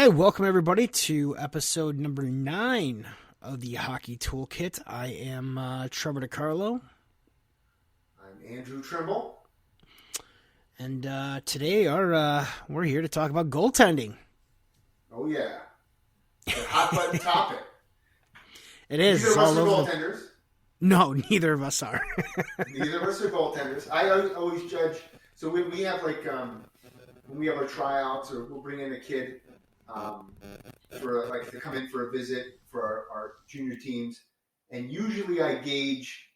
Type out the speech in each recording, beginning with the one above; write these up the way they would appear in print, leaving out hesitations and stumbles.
Okay, welcome everybody to episode number 9 of the Hockey Toolkit. I am Trevor DiCarlo. I'm Andrew Trimble. And today we're here to talk about goaltending. Oh yeah, it's a hot button topic. It is. Neither of us are goaltenders. No, neither of us are. Neither of us are goaltenders. I always judge. So when we have when we have our tryouts, or we'll bring in a kid to come in for a visit for our junior teams, and usually I gauge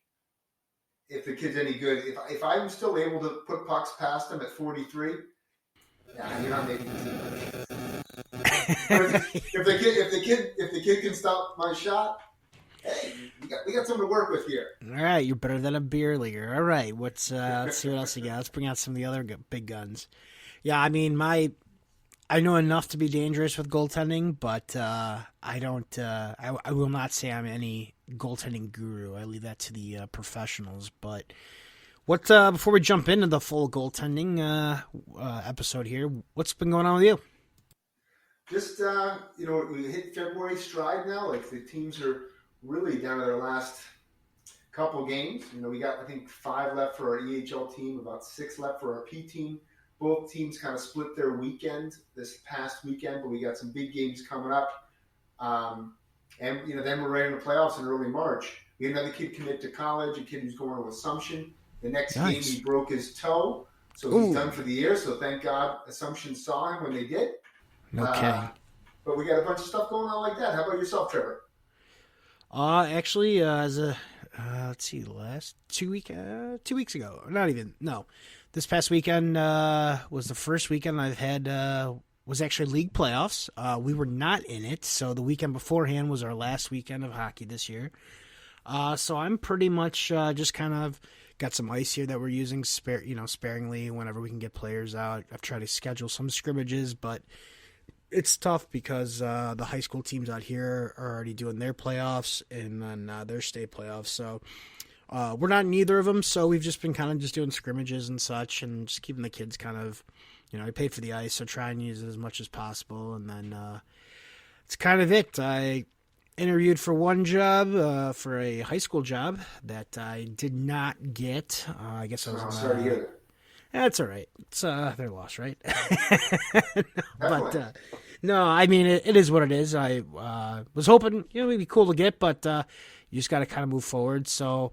if the kid's any good. If I'm still able to put pucks past him at 43, yeah, you're not making the team. If the kid can stop my shot, hey, we got something to work with here. All right, you're better than a beer leaguer. All right, let's see what else you got. Let's bring out some of the other big guns. Yeah, I mean, I know enough to be dangerous with goaltending, but I don't. I will not say I'm any goaltending guru. I leave that to the professionals. But what before we jump into the full goaltending episode here, what's been going on with you? Just we hit February stride now. Like the teams are really down to their last couple games. We got I think 5 left for our EHL team, about 6 left for our P team. Both teams kind of split their weekend this past weekend, but we got some big games coming up. And then we're right in the playoffs in early March. We had another kid commit to college, a kid who's going to Assumption. The next game he broke his toe, so he's done for the year. So thank God Assumption saw him when they did. Okay. But we got a bunch of stuff going on like that. How about yourself, Trevor? Actually, let's see, last 2 weeks ago, not even, no. This past weekend was the first weekend I've had was actually league playoffs. We were not in it, so the weekend beforehand was our last weekend of hockey this year. So I'm pretty much just kind of got some ice here that we're using sparingly whenever we can get players out. I've tried to schedule some scrimmages, but it's tough because the high school teams out here are already doing their playoffs and then their state playoffs. So we're not in either of them, so we've just been kind of just doing scrimmages and such and just keeping the kids kind of, I paid for the ice, so try and use it as much as possible. And then it's kind of it. I interviewed for one job, for a high school job that I did not get. I guess I was on sorry to hear that. That's all right. It's their loss, right? But no, I mean it is what it is. I was hoping it'd be cool to get, but you just got to kind of move forward. So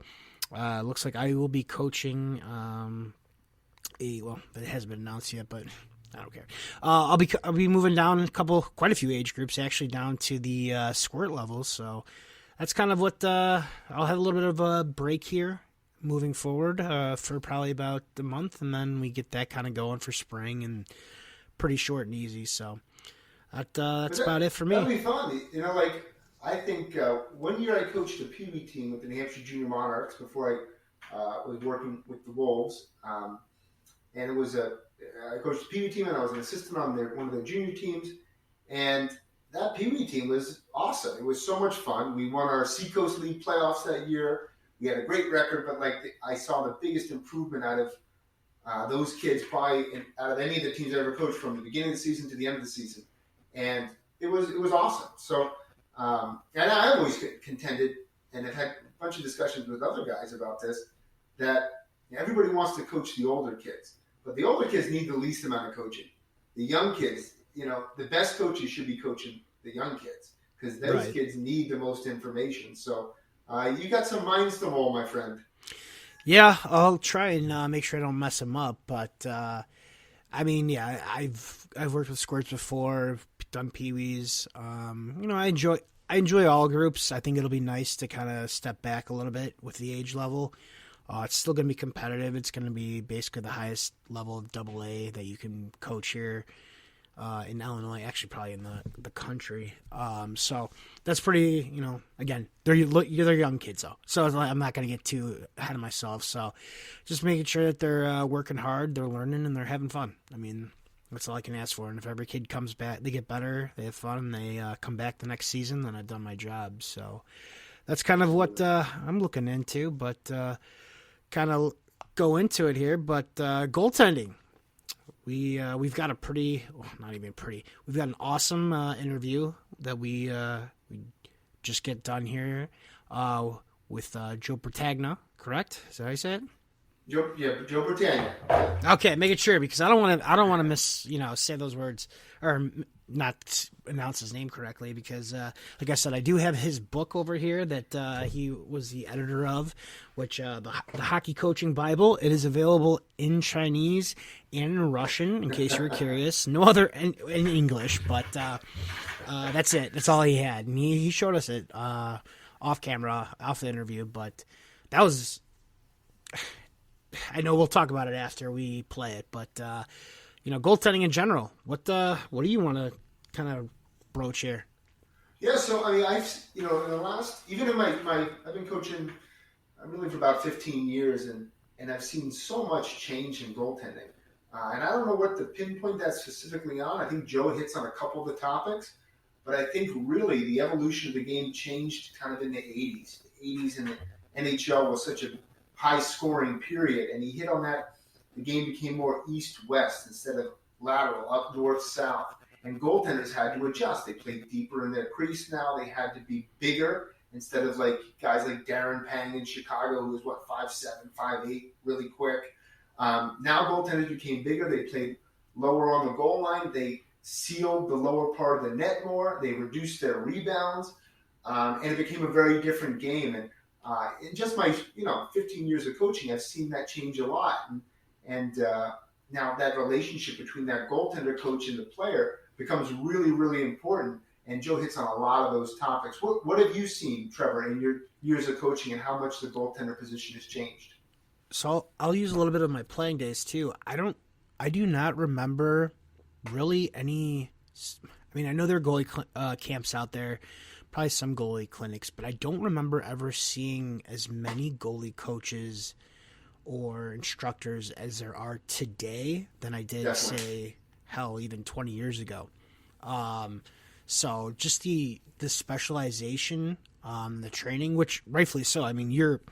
looks like I will be coaching. It hasn't been announced yet, but I don't care. I'll be moving down quite a few age groups, actually down to the squirt levels. So that's kind of what I'll have a little bit of a break here. Moving forward for probably about a month, and then we get that kind of going for spring, and pretty short and easy. So that's about it for me. That'll be fun. I think 1 year I coached a Pee Wee team with the New Hampshire Junior Monarchs before I was working with the Wolves, and it was I coached the Pee Wee team, and I was an assistant on one of their junior teams, and that Pee Wee team was awesome. It was so much fun. We won our Seacoast League playoffs that year. We had a great record, but I saw the biggest improvement out of those kids probably out of any of the teams I ever coached from the beginning of the season to the end of the season, and it was awesome. So, and I always contended, and have had a bunch of discussions with other guys about this, that everybody wants to coach the older kids, but the older kids need the least amount of coaching. The young kids, the best coaches should be coaching the young kids because those kids need the most information. So. You got some minds to hold, my friend. Yeah, I'll try and make sure I don't mess them up. But I mean, yeah, I've worked with squirts before, done peewees. I enjoy all groups. I think it'll be nice to kind of step back a little bit with the age level. It's still going to be competitive. It's going to be basically the highest level of AA that you can coach here. In Illinois, actually probably in the country. So that's pretty, again, they're young kids though. So I'm not going to get too ahead of myself. So just making sure that they're working hard, they're learning, and they're having fun. I mean, that's all I can ask for. And if every kid comes back, they get better, they have fun, and they come back the next season, then I've done my job. So that's kind of what I'm looking into, but kind of go into it here. But goaltending. we've got a pretty, well, not even pretty. We've got an awesome interview that we just get done here with Joe Bertagna. Correct? Is that how you say it? Joe Bertagna. Okay, make it sure because I don't want to miss say those words or not announce his name correctly because like I said I do have his book over here that he was the editor of, which the Hockey Coaching Bible. It is available in Chinese and in Russian in case you were curious. No other in English, but that's it. That's all he had, and he showed us it off camera, off the interview. But that was. I know we'll talk about it after we play it, but goaltending in general. What do you want to kind of broach here? Yeah, so I mean, in the last, even in my I've been coaching, really for about 15 years, and I've seen so much change in goaltending, and I don't know what to pinpoint that specifically on. I think Joe hits on a couple of the topics, but I think really the evolution of the game changed kind of in the 80s. The 80s and the NHL was such a high-scoring period, and he hit on that. The game became more east-west instead of lateral, up north-south, and goaltenders had to adjust. They played deeper in their crease now. They had to be bigger instead of like guys like Darren Pang in Chicago, who was 5'7", 5'8", really quick. Now goaltenders became bigger. They played lower on the goal line. They sealed the lower part of the net more. They reduced their rebounds, and it became a very different game. And in just my 15 years of coaching, I've seen that change a lot, and now that relationship between that goaltender coach and the player becomes really, really important. And Joe hits on a lot of those topics. What have you seen, Trevor, in your years of coaching, and how much the goaltender position has changed? So I'll use a little bit of my playing days too. I do not remember really any. I mean, I know there are goalie camps out there. Probably some goalie clinics, but I don't remember ever seeing as many goalie coaches or instructors as there are today than I did, say, hell, even 20 years ago. So just the specialization, the training, which rightfully so. I mean, you're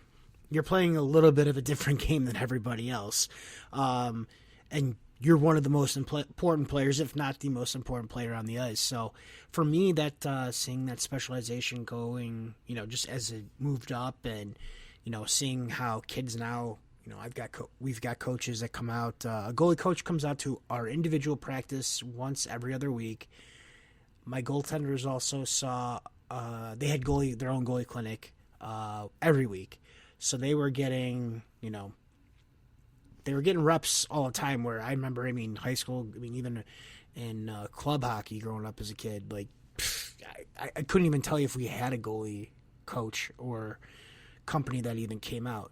playing a little bit of a different game than everybody else, and you're one of the most important players, if not the most important player on the ice. So for me, that seeing that specialization going, just as it moved up, and seeing how kids now, we've got coaches that come out. A goalie coach comes out to our individual practice once every other week. My goaltenders also saw they had their own goalie clinic every week, so they were getting reps all the time. Where I remember, high school, even in club hockey growing up as a kid, like I couldn't even tell you if we had a goalie coach or company that even came out.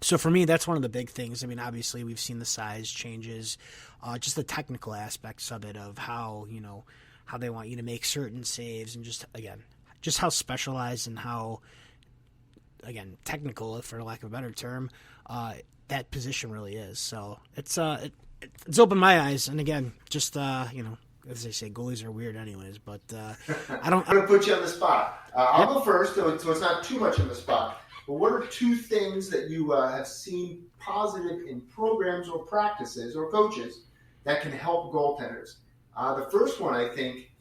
So for me, that's one of the big things. I mean, obviously we've seen the size changes, just the technical aspects of it, of how how they want you to make certain saves, and just how specialized and how technical, for lack of a better term, that position really is. So it's opened my eyes, and again, just as they say, goalies are weird anyways. But I'm going to put you on the spot. I'll go first, so it's not too much on the spot. But what are two things that you have seen positive in programs or practices or coaches that can help goaltenders? The first one, I think,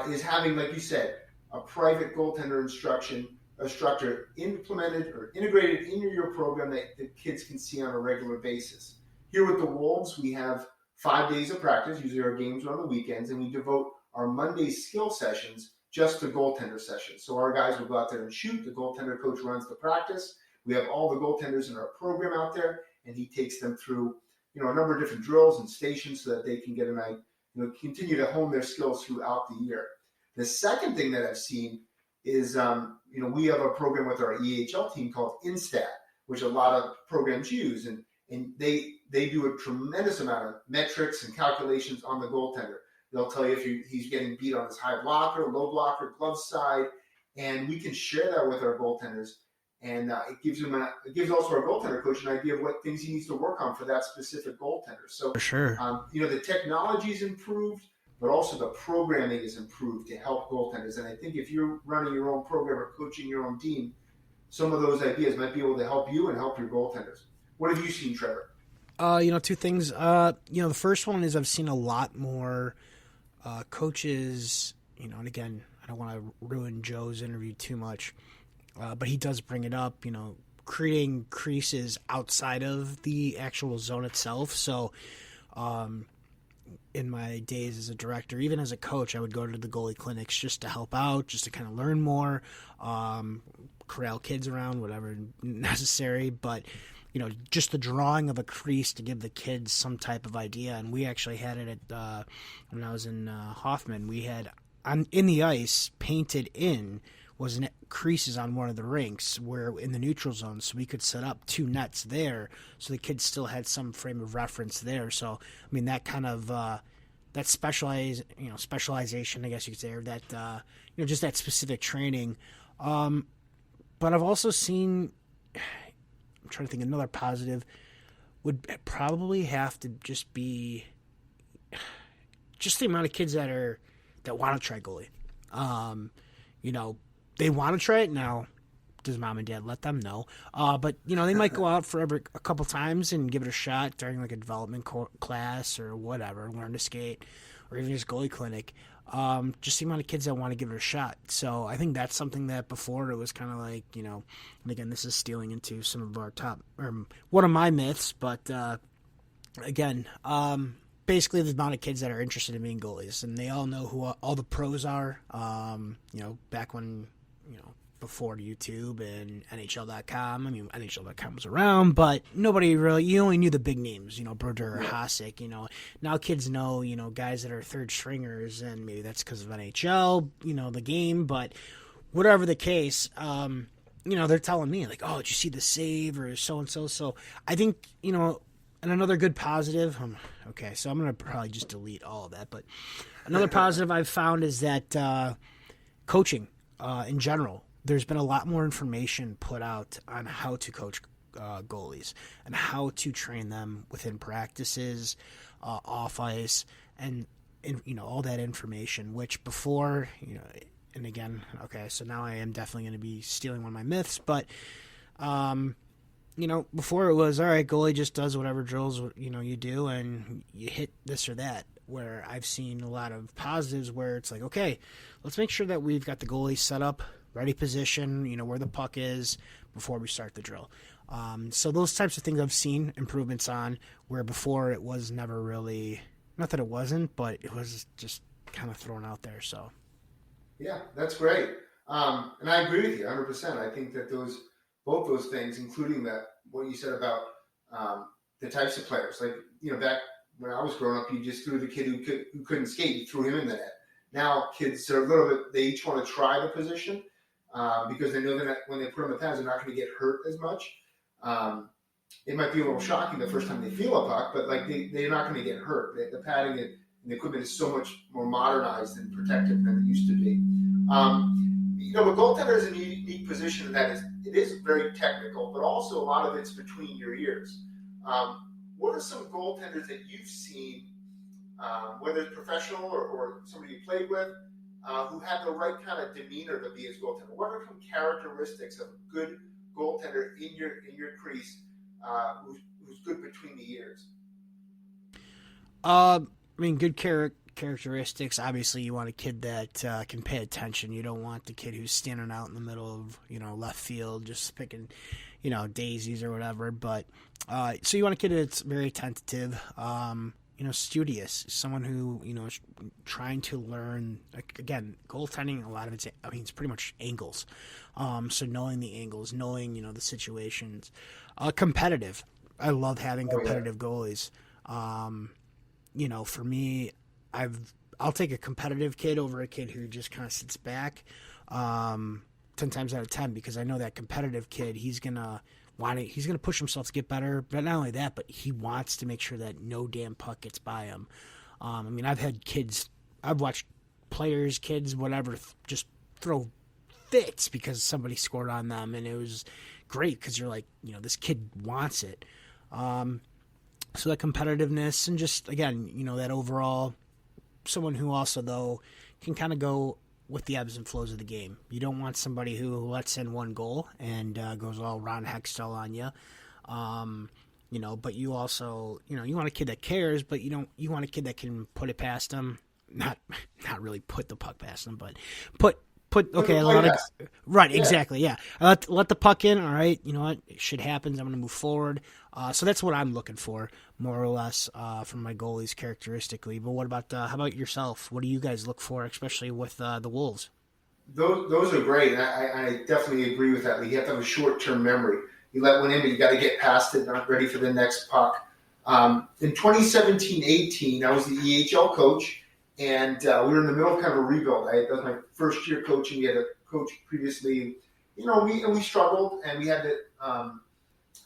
is having, like you said, a private goaltender instructor implemented or integrated into your program that the kids can see on a regular basis. Here with the Wolves, we have 5 days of practice. Usually our games are on the weekends, and we devote our Monday skill sessions just to goaltender sessions. So our guys will go out there and shoot. The goaltender coach runs the practice. We have all the goaltenders in our program out there, and he takes them through a number of different drills and stations so that they can get continue to hone their skills throughout the year. The second thing that I've seen is we have a program with our EHL team called Instat, which a lot of programs use, and they do a tremendous amount of metrics and calculations on the goaltender. They'll tell you if he's getting beat on his high blocker, low blocker, glove side, and we can share that with our goaltenders. And it gives also our goaltender coach an idea of what things he needs to work on for that specific goaltender. So for sure, the technology's improved, but also the programming is improved to help goaltenders. And I think if you're running your own program or coaching your own team, some of those ideas might be able to help you and help your goaltenders. What have you seen, Trevor? Two things. The first one is I've seen a lot more coaches, and again, I don't want to ruin Joe's interview too much, but he does bring it up, creating creases outside of the actual zone itself. So, in my days as a director, even as a coach, I would go to the goalie clinics just to help out, just to kind of learn more, corral kids around, whatever necessary. But, just the drawing of a crease to give the kids some type of idea. And we actually had it at, when I was in Hoffman, we had in the ice painted in was creases on one of the rinks where in the neutral zone, so we could set up 2 nets there, so the kids still had some frame of reference there. So that kind of that specialization, I guess you could say, or that just that specific training. But I've also seen, I'm trying to think, another positive would probably have to just be just the amount of kids that want to try goalie. They want to try it now. Does mom and dad let them know? But they might go out for a couple times and give it a shot during like a development class or whatever, learn to skate, or even just goalie clinic. Just the amount of kids that want to give it a shot. So I think that's something that before it was kind of like, and again, this is stealing into some of our top, or one of my myths, but again, basically the amount of kids that are interested in being goalies, and they all know who all the pros are. Back when, before YouTube and NHL.com. NHL.com was around, but nobody really, you only knew the big names, Bertagna, Hasek, now kids know, guys that are third stringers, and maybe that's because of NHL, the game, but whatever the case, they're telling me like, oh, did you see the save or so-and-so? So I think, and another good positive, okay, so I'm going to probably just delete all of that, but another positive I've found is that coaching in general, there's been a lot more information put out on how to coach goalies and how to train them within practices, off ice, and all that information, which before, and again, okay, so now I am definitely going to be stealing one of my myths, but before it was, all right, goalie just does whatever drills, you do, and you hit this or that, where I've seen a lot of positives where it's like, okay, let's make sure that we've got the goalie set up, ready position, where the puck is before we start the drill. So those types of things I've seen improvements on, where before it was never really, not that it wasn't, but it was just kind of thrown out there. So, yeah, that's great. And I agree with you 100%. I think that both those things, including what you said about the types of players, like, back when I was growing up, you just threw the kid who couldn't skate, you threw him in the net. Now kids are a little bit, they each want to try the position because they know that when they put them in pads, they're not going to get hurt as much. It might be a little shocking the first time they feel a puck, but like they're not going to get hurt. The padding and the equipment is so much more modernized and protective than it used to be. The goaltender is in a unique position in that it is very technical, but also a lot of it's between your ears. What are some goaltenders that you've seen, whether it's professional or somebody you played with, who have the right kind of demeanor to be as goaltender? What are some characteristics of a good goaltender in your crease, who's good between the ears? Good characteristics. Obviously, you want a kid that can pay attention. You don't want the kid who's standing out in the middle of left field just picking daisies or whatever. But so you want a kid that's very attentive. Studious, someone who, is trying to learn, again, goaltending, a lot of it's pretty much angles. So knowing the angles, knowing, the situations. Competitive. I love having competitive goalies. For me, I'll take a competitive kid over a kid who just kind of sits back 10 times out of 10, because I know that competitive kid, he's going to push himself to get better, but not only that, but he wants to make sure that no damn puck gets by him. I've watched players, kids, whatever, just throw fits because somebody scored on them, and it was great because you're like, this kid wants it. So that competitiveness, and just, again, that overall, someone who also, though, can kind of go with the ebbs and flows of the game. You don't want somebody who lets in one goal and goes all Ron Hextall on you. But you also, you want a kid that cares, but you want a kid that can put it past them. Not, not really put the puck past them, but put, Put the okay, play pass. right, Yeah. exactly, yeah. Let the puck in, all right, you know what, shit happens, I'm going to move forward. So that's what I'm looking for, more or less, from my goalies characteristically. But what about, how about yourself? What do you guys look for, especially with the Wolves? Those are great. And I definitely agree with that. You have to have a short term memory. You let one in, but you got to get past it, not ready for the next puck. In 2017-18, I was the EHL coach, and we were in the middle of kind of a rebuild. That was my first year coaching. We had a coach previously. We struggled, and we had to.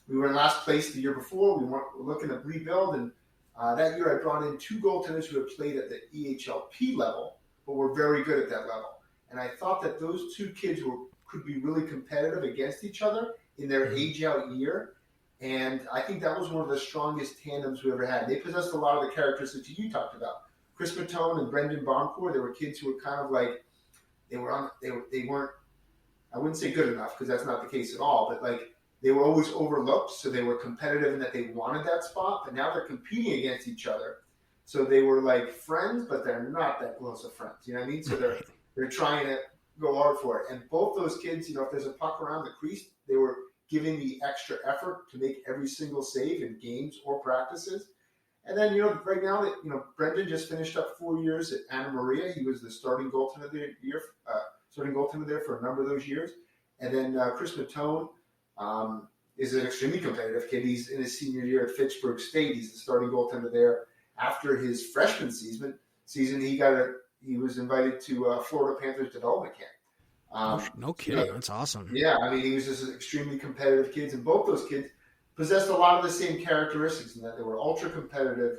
We were in last place the year before. We were looking to rebuild, and that year I brought in two goaltenders who had played at the EHLP level, but were very good at that level. And I thought that those two kids could be really competitive against each other in their Mm-hmm. age out year. And I think that was one of the strongest tandems we ever had. They possessed a lot of the characteristics you talked about. Chris Matone and Brendan Boncourt, they were kids who were kind of like, they weren't, I wouldn't say good enough because that's not the case at all, but like they were always overlooked. So they were competitive in that they wanted that spot, but now they're competing against each other. So they were like friends, but they're not that close of friends. You know what I mean? So they're trying to go hard for it. And both those kids, if there's a puck around the crease, they were giving the extra effort to make every single save in games or practices. And then, right now, Brendan just finished up 4 years at Anna Maria. He was the starting goaltender there for a number of those years. And then Chris Matone is an extremely competitive kid. He's in his senior year at Fitchburg State. He's the starting goaltender there. After his freshman season, he was invited to Florida Panthers development camp. No kidding, that's awesome. Yeah, I mean, he was just extremely competitive kids, and both those kids possessed a lot of the same characteristics in that they were ultra competitive.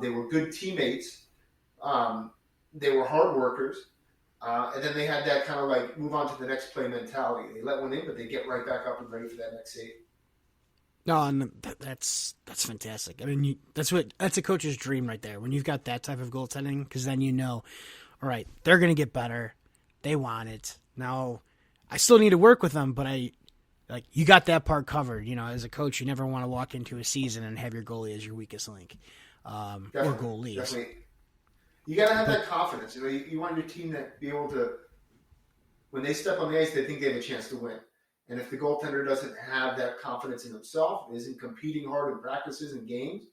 They were good teammates. They were hard workers. And then they had that kind of like move on to the next play mentality. They let one in, but they get right back up and ready for that next save. No, and that's fantastic. I mean, that's a coach's dream right there. When you've got that type of goaltending, because then all right, they're going to get better. They want it. Now, I still need to work with them, but you got that part covered. As a coach, you never want to walk into a season and have your goalie as your weakest link, or goalies. Definitely. You got to have that confidence. You want your team to be able to, when they step on the ice, they think they have a chance to win. And if the goaltender doesn't have that confidence in himself, isn't competing hard in practices and games,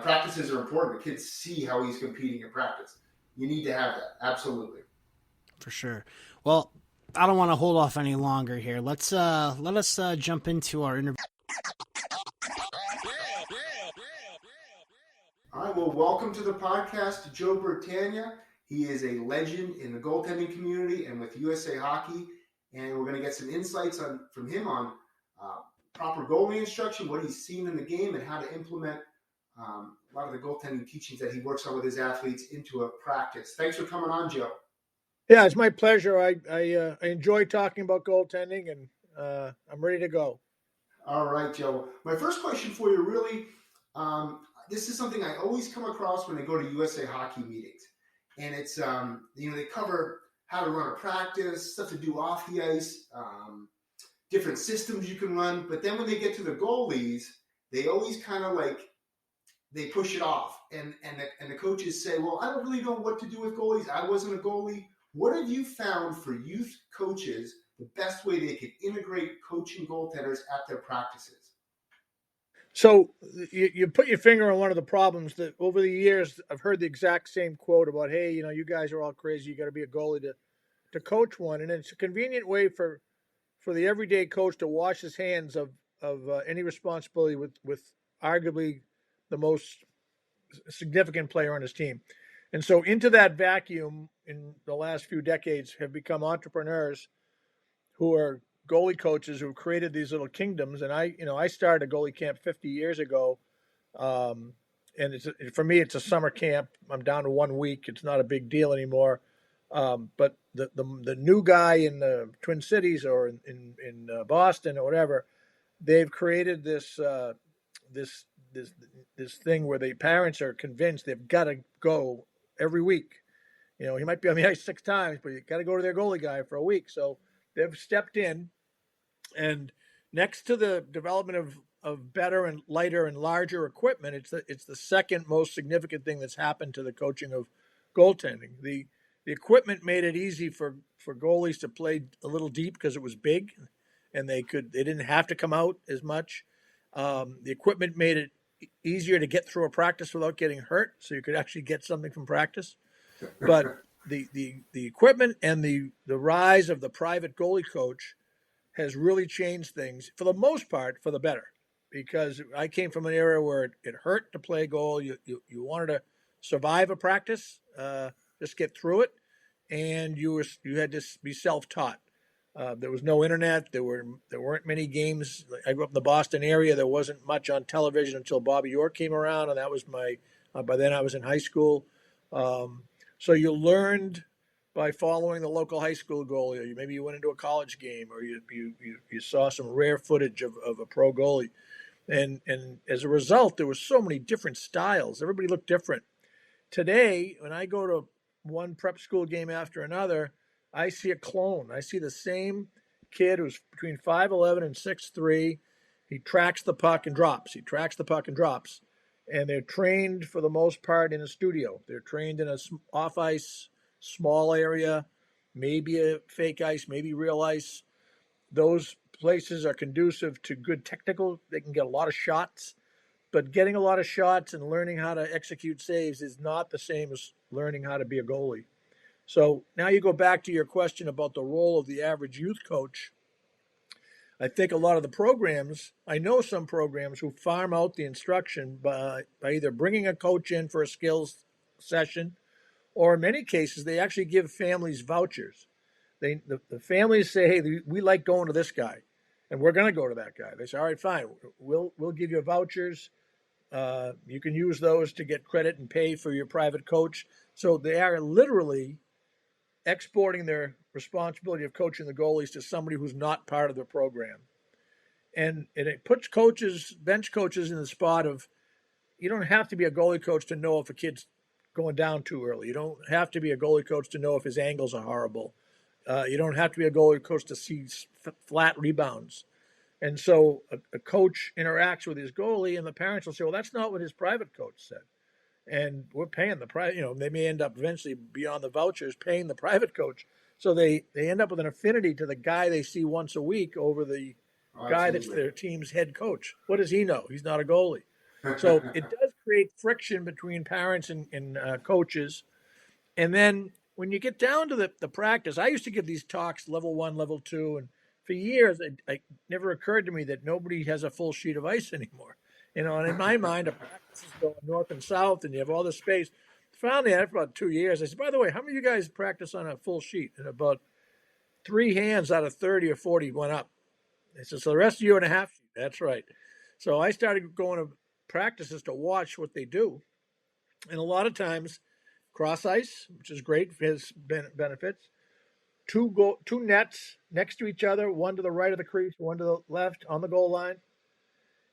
practices are important. The kids see how he's competing in practice. You need to have that. Absolutely. For sure. Well, I don't want to hold off any longer here. Let us jump into our interview. All right. Well, welcome to the podcast, Joe Bertagna. He is a legend in the goaltending community and with USA Hockey. And we're going to get some insights from him on proper goalie instruction, what he's seen in the game, and how to implement a lot of the goaltending teachings that he works on with his athletes into a practice. Thanks for coming on, Joe. Yeah, it's my pleasure. I enjoy talking about goaltending, and I'm ready to go. All right, Joe. My first question for you, really, this is something I always come across when I go to USA Hockey meetings, and it's they cover how to run a practice, stuff to do off the ice, different systems you can run. But then when they get to the goalies, they always kind of they push it off, and the coaches say, "Well, I don't really know what to do with goalies. I wasn't a goalie." What have you found for youth coaches the best way they could integrate coaching goaltenders at their practices? So you put your finger on one of the problems that over the years I've heard the exact same quote about, hey, you guys are all crazy. You got to be a goalie to coach one, and it's a convenient way for the everyday coach to wash his hands of any responsibility with arguably the most significant player on his team. And so into that vacuum in the last few decades have become entrepreneurs who are goalie coaches who've created these little kingdoms. And I started a goalie camp 50 years ago. And for me, it's a summer camp. I'm down to 1 week. It's not a big deal anymore. But the new guy in the Twin Cities or in Boston or whatever, they've created this thing where the parents are convinced they've got to go every week. He might be on the ice 6 times, but you got to go to their goalie guy for a week. So they've stepped in, and next to the development of better and lighter and larger equipment, it's the second most significant thing that's happened to the coaching of goaltending. The equipment made it easy for goalies to play a little deep because it was big, and they didn't have to come out as much. The equipment made it easier to get through a practice without getting hurt, so you could actually get something from practice. But the equipment and the rise of the private goalie coach has really changed things for the most part for the better, because I came from an era where it hurt to play goal. You wanted to survive a practice, just get through it, and you had to be self-taught. There was no internet. There weren't many games. I grew up in the Boston area. There wasn't much on television until Bobby Orr came around, and that was by then I was in high school. So you learned by following the local high school goalie, or maybe you went into a college game, or you saw some rare footage of a pro goalie, and as a result, there were so many different styles. Everybody looked different. Today, when I go to one prep school game after another, I see a clone. I see the same kid who's between 5'11" and 6'3". He tracks the puck and drops. He tracks the puck and drops. And they're trained for the most part in a studio. They're trained in a off-ice, small area, maybe a fake ice, maybe real ice. Those places are conducive to good technical. They can get a lot of shots. But getting a lot of shots and learning how to execute saves is not the same as learning how to be a goalie. So now you go back to your question about the role of the average youth coach. I think a lot of the programs, I know some programs who farm out the instruction by either bringing a coach in for a skills session, or in many cases, they actually give families vouchers. The families say, hey, we like going to this guy, and we're going to go to that guy. They say, all right, fine, we'll give you vouchers. You can use those to get credit and pay for your private coach. So they are literally exporting their responsibility of coaching the goalies to somebody who's not part of the program. And it puts bench coaches in the spot of, you don't have to be a goalie coach to know if a kid's going down too early. You don't have to be a goalie coach to know if his angles are horrible. You don't have to be a goalie coach to see flat rebounds. And so a coach interacts with his goalie, and the parents will say, well, that's not what his private coach said. And we're paying they may end up eventually beyond the vouchers paying the private coach. So they end up with an affinity to the guy they see once a week over the guy that's their team's head coach. What does he know? He's not a goalie. So it does create friction between parents and coaches. And then when you get down to the practice, I used to give these talks, level 1, level 2, and for years it never occurred to me that nobody has a full sheet of ice anymore. And in my mind, a practice is going north and south, and you have all this space. Finally, after about 2 years, I said, by the way, how many of you guys practice on a full sheet? And about 3 hands out of 30 or 40 went up. I said, so the rest of you are in a half sheet. That's right. So I started going to practices to watch what they do. And a lot of times, cross ice, which is great, has benefits. Two nets next to each other, one to the right of the crease, one to the left on the goal line.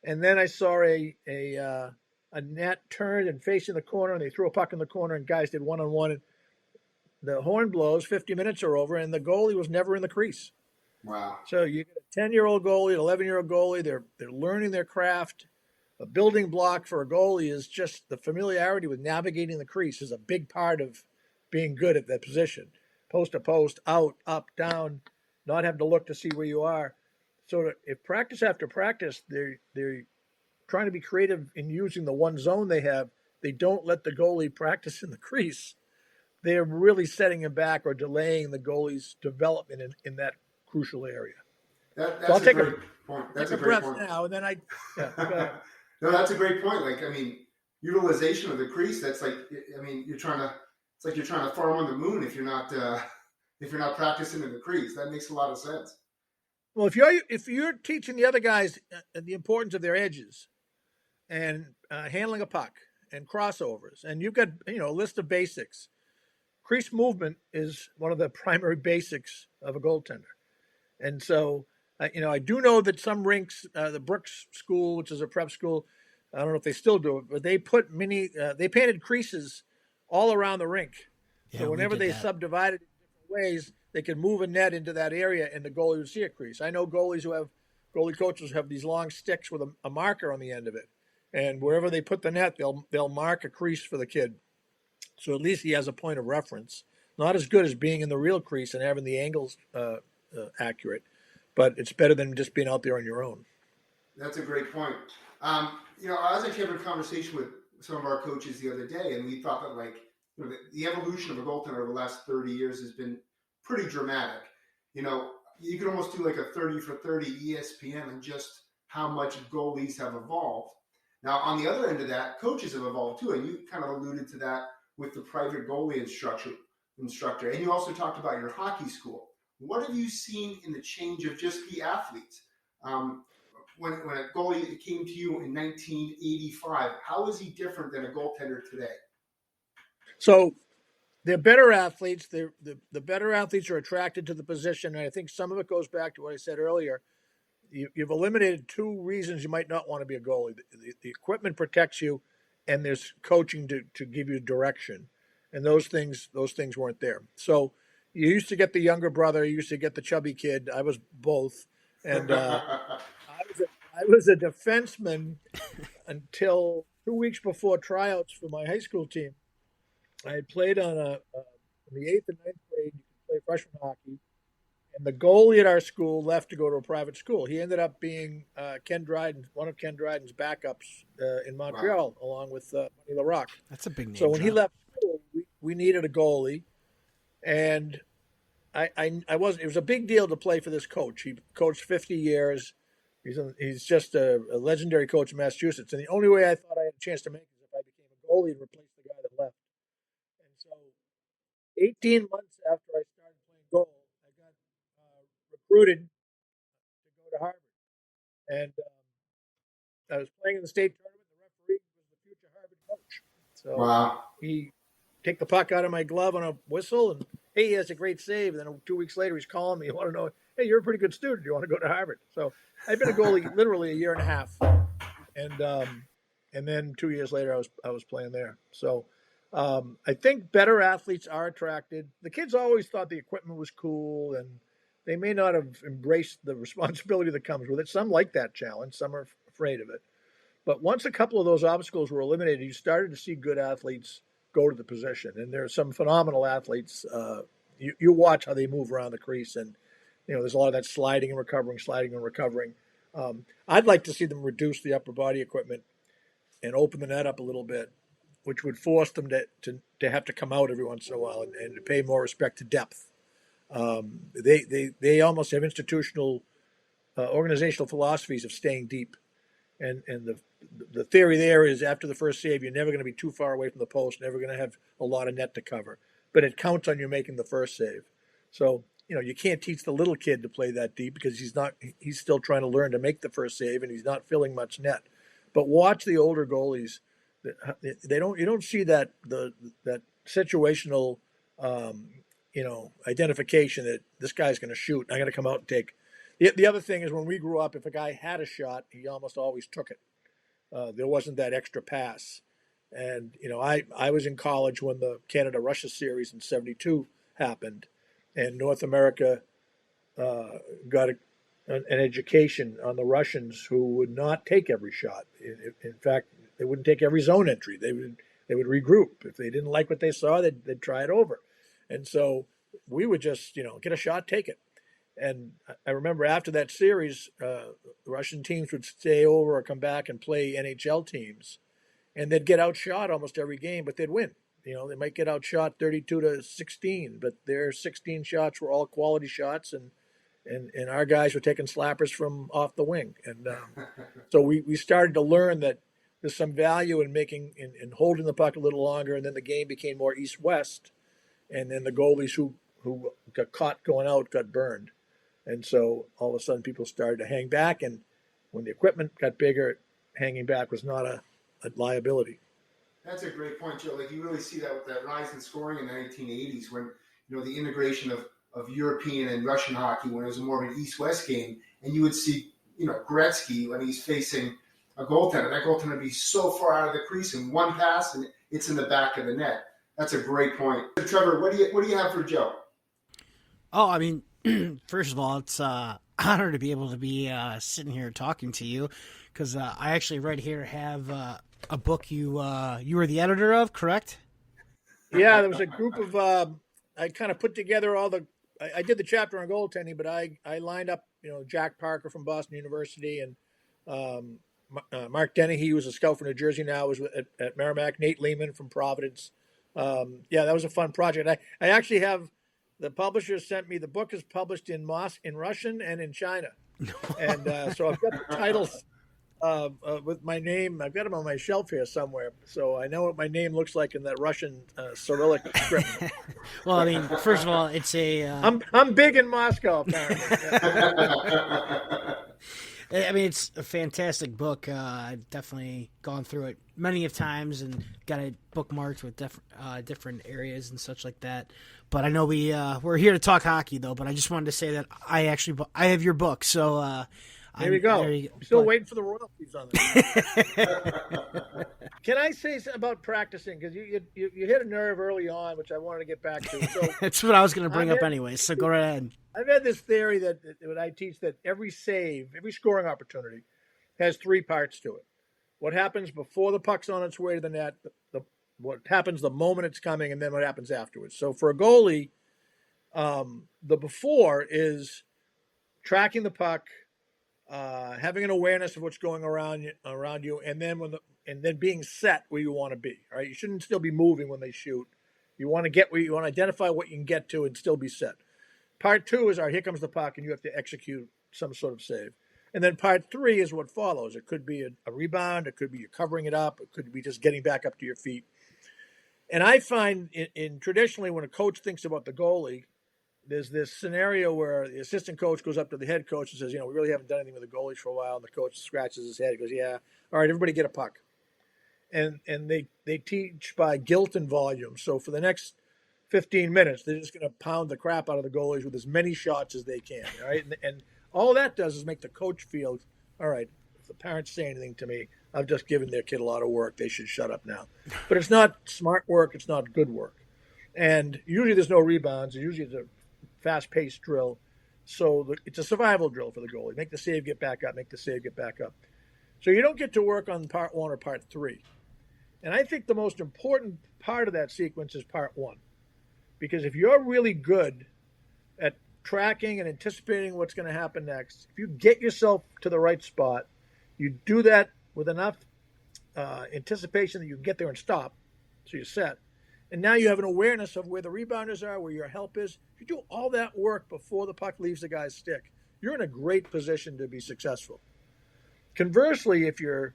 And then I saw a net turned and facing the corner, and they threw a puck in the corner, and guys did one-on-one. And the horn blows, 50 minutes are over, and the goalie was never in the crease. Wow. So you get a 10-year-old goalie, an 11-year-old goalie. They're learning their craft. A building block for a goalie is just the familiarity with navigating the crease is a big part of being good at that position. Post to post, out, up, down, not having to look to see where you are. So if practice after practice, they're trying to be creative in using the one zone they have, they don't let the goalie practice in the crease. They're really setting him back or delaying the goalie's development in that crucial area. That's so I'll take great point. That's take a a great breath point. now, and then No, that's a great point. Utilization of the crease. That's you're trying to farm on the moon if you're not practicing in the crease. That makes a lot of sense. Well, if you're teaching the other guys the importance of their edges and handling a puck and crossovers, and you've got a list of basics, crease movement is one of the primary basics of a goaltender. And so, I do know that some rinks, the Brooks School, which is a prep school, I don't know if they still do it, but they put they painted creases all around the rink. Yeah, so whenever they subdivided it in different ways, they could move a net into that area and the goalie would see a crease. I know goalies who have goalie coaches have these long sticks with a marker on the end of it, and wherever they put the net, they'll mark a crease for the kid, so at least he has a point of reference. Not as good as being in the real crease and having the angles accurate, but it's better than just being out there on your own. That's a great point. I was actually having a conversation with some of our coaches the other day, and we thought that the evolution of a goaltender over the last 30 years has been pretty dramatic. You could almost do like a 30 for 30 ESPN on just how much goalies have evolved. Now, on the other end of that, coaches have evolved too, and you kind of alluded to that with the private goalie instructor. And you also talked about your hockey school. What have you seen in the change of just the athletes? When a goalie came to you in 1985, how is he different than a goaltender today? So they're better athletes. The better athletes are attracted to the position. And I think some of it goes back to what I said earlier. You've eliminated two reasons you might not want to be a goalie. The equipment protects you, and there's coaching to give you direction. And those things weren't there. So you used to get the younger brother. You used to get the chubby kid. I was both. And I was a defenseman until 2 weeks before tryouts for my high school team. I had played in the 8th and 9th grade. You could play freshman hockey. And the goalie at our school left to go to a private school. He ended up being one of Ken Dryden's backups in Montreal, wow, along with Money LaRock. That's a big name. So when he left school, we needed a goalie. And I wasn't. It was a big deal to play for this coach. He coached 50 years. He's just a legendary coach in Massachusetts. And the only way I thought I had a chance to make it is if I became a goalie and replaced the guy that left. And so 18 months after I started playing goal, I got recruited to go to Harvard. And I was playing in the state tournament. The referee was the future Harvard coach. So wow. He take the puck out of my glove on a whistle, and hey, he has a great save. And then 2 weeks later, he's calling me. You want to know, hey, you're a pretty good student. Do you want to go to Harvard? So I've been a goalie literally a year and a half, and then 2 years later, I was playing there. So I think better athletes are attracted. The kids always thought the equipment was cool, and they may not have embraced the responsibility that comes with it. Some like that challenge. Some are afraid of it. But once a couple of those obstacles were eliminated, you started to see good athletes go to the position. And there are some phenomenal athletes. You watch how they move around the crease, and there's a lot of that sliding and recovering. I'd like to see them reduce the upper body equipment and open the net up a little bit, which would force them to have to come out every once in a while and to pay more respect to depth. They almost have institutional organizational philosophies of staying deep. And the theory there is after the first save, you're never going to be too far away from the post, never going to have a lot of net to cover. But it counts on you making the first save. So, you can't teach the little kid to play that deep because he's still trying to learn to make the first save and he's not filling much net. But watch the older goalies. You don't see that situational, identification that this guy's going to shoot. I'm going to come out and take. The other thing is when we grew up, if a guy had a shot, he almost always took it. There wasn't that extra pass. And, I was in college when the Canada-Russia series in 1972 happened, and North America got an education on the Russians who would not take every shot. In fact, they wouldn't take every zone entry. They would regroup. If they didn't like what they saw, they'd try it over. And so we would just, get a shot, take it. And I remember after that series, the Russian teams would stay over or come back and play NHL teams, and they'd get outshot almost every game, but they'd win. They might get outshot 32-16, but their 16 shots were all quality shots, and our guys were taking slappers from off the wing. And so we started to learn that there's some value in in holding the puck a little longer, and then the game became more east-west, and then the goalies who got caught going out got burned. And so all of a sudden people started to hang back, and when the equipment got bigger, hanging back was not a liability. That's a great point, Joe. You really see that with that rise in scoring in the 1980s when, the integration of European and Russian hockey when it was more of an East-West game, and you would see, Gretzky when he's facing a goaltender. That goaltender would be so far out of the crease in one pass, and it's in the back of the net. That's a great point. Trevor, what do you have for Joe? Oh, I mean, first of all, it's honor to be able to be sitting here talking to you, because I actually right here have a book you were the editor of, correct? Yeah, there was a group of I kind of put together all the. I did the chapter on goaltending, but I lined up Jack Parker from Boston University and Mark Dennehy, who was a scout from New Jersey now, was at Merrimack. Nate Lehman from Providence. Yeah, that was a fun project. I actually have the publisher sent me the book is published in Russian and in China, and so I've got the titles with my name. I've got them on my shelf here somewhere, so I know what my name looks like in that Russian Cyrillic script. Well, I mean, first of all, it's a. I'm big in Moscow, apparently. I mean, it's a fantastic book. I've definitely gone through it many of times and got it bookmarked with different areas and such like that. But I know we're here to talk hockey, though. But I just wanted to say that I have your book, so. There we go. I'm still waiting for the royalties on this. Can I say something about practicing? Because you hit a nerve early on, which I wanted to get back to. So that's what I was going to bring up anyway. So go right ahead. I've had this theory that I teach that every save, every scoring opportunity, has three parts to it. What happens before the puck's on its way to the net, what happens the moment it's coming, and then what happens afterwards. So for a goalie, the before is tracking the puck, having an awareness of what's going around you, and then being set where you want to be. All right, you shouldn't still be moving when they shoot. You want to get where you want to identify what you can get to and still be set. Part two is, all right, here comes the puck, and you have to execute some sort of save. And then part three is what follows. It could be a rebound. It could be you covering it up. It could be just getting back up to your feet. And I find in traditionally when a coach thinks about the goalie, there's this scenario where the assistant coach goes up to the head coach and says, we really haven't done anything with the goalies for a while. And the coach scratches his head. He goes, yeah, all right, everybody get a puck. And they teach by guilt and volume. So for the next 15 minutes, they're just going to pound the crap out of the goalies with as many shots as they can. All right. And all that does is make the coach feel, all right, if the parents say anything to me, I've just given their kid a lot of work. They should shut up now. But it's not smart work. It's not good work. And usually there's no rebounds. Usually it's a fast-paced drill. So it's a survival drill for the goalie. Make the save, get back up, make the save, get back up. So you don't get to work on part one or part three. And I think the most important part of that sequence is part one. Because if you're really good at tracking and anticipating what's going to happen next, if you get yourself to the right spot, you do that with enough anticipation that you can get there and stop, so you're set. And now you have an awareness of where the rebounders are, where your help is. If you do all that work before the puck leaves the guy's stick, you're in a great position to be successful. Conversely, if you're